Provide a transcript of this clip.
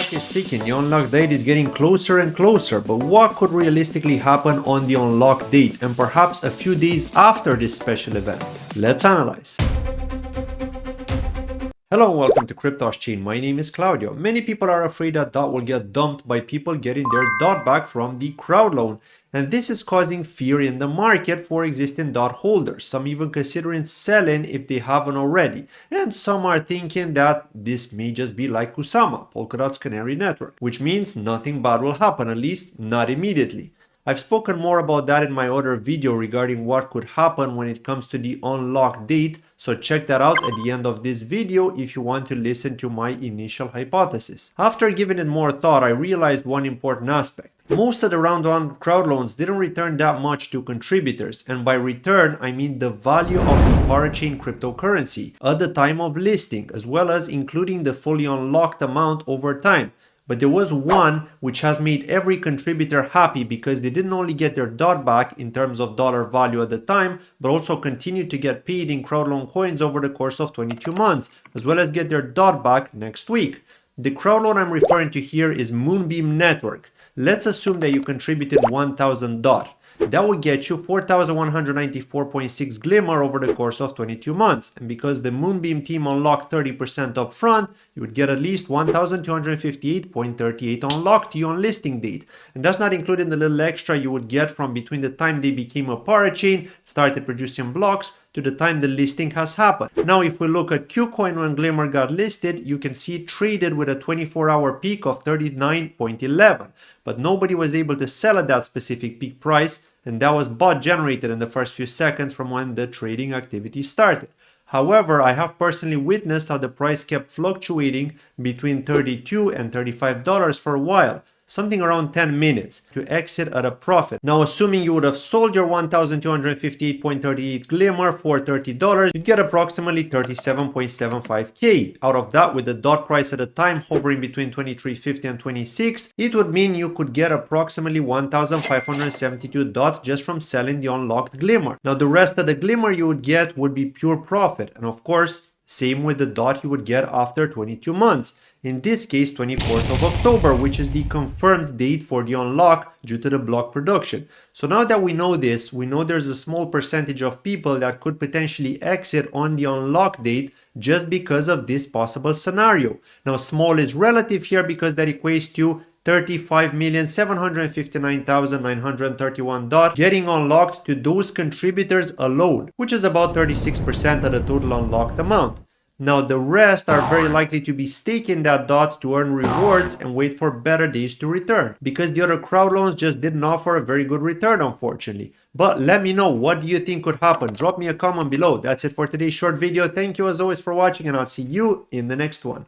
clock is ticking, the unlock date is getting closer and closer, but what could realistically happen on the unlock date and perhaps a few days after this special event? Let's analyze. Hello and welcome to Cryptos Chain. My name is Claudio. Many people are afraid that DOT will get dumped by people getting their DOT back from the crowdloan. And this is causing fear in the market for existing DOT holders, some even considering selling if they haven't already. And some are thinking that this may just be like Kusama, Polkadot's canary network, which means nothing bad will happen, at least not immediately. I've spoken more about that in my other video regarding what could happen when it comes to the unlock date, so check that out at the end of this video if you want to listen to my initial hypothesis. After giving it more thought, I realized one important aspect. Most of the round 1 crowdloans didn't return that much to contributors, and by return I mean the value of the parachain cryptocurrency at the time of listing, as well as including the fully unlocked amount over time. But there was one which has made every contributor happy because they didn't only get their DOT back in terms of dollar value at the time, but also continued to get paid in crowdloan coins over the course of 22 months, as well as get their DOT back next week. The crowdloan I'm referring to here is Moonbeam network. Let's assume that you contributed 1000 DOT. That would get you 4,194.6 Glimmer over the course of 22 months. And because the Moonbeam team unlocked 30% up front, you would get at least 1,258.38 unlocked to you on listing date. And that's not including the little extra you would get from between the time they became a parachain, started producing blocks, to the time the listing has happened. Now if we look at Qcoin when Glimmer got listed, you can see it traded with a 24-hour peak of 39.11, but nobody was able to sell at that specific peak price, and that was bot generated in the first few seconds from when the trading activity started. However, I have personally witnessed how the price kept fluctuating between $32 and $35 for a while, something around 10 minutes, to exit at a profit. Now, assuming you would have sold your 1,258.38 Glimmer for $30, you'd get approximately 37.75k. Out of that, with the DOT price at the time hovering between 23.50 and 26, it would mean you could get approximately 1,572 DOT just from selling the unlocked Glimmer. Now, the rest of the Glimmer you would get would be pure profit, and of course, same with the DOT you would get after 22 months. In this case, 24th of October, which is the confirmed date for the unlock due to the block production. So now that we know this, we know there's a small percentage of people that could potentially exit on the unlock date just because of this possible scenario. Now, small is relative here because that equates to 35,759,931 DOT getting unlocked to those contributors alone, which is about 36% of the total unlocked amount. Now the rest are very likely to be staking that DOT to earn rewards and wait for better days to return, because the other crowdloans just didn't offer a very good return, unfortunately. But let me know, what do you think could happen? Drop me a comment below. That's it for today's short video. Thank you as always for watching, and I'll see you in the next one.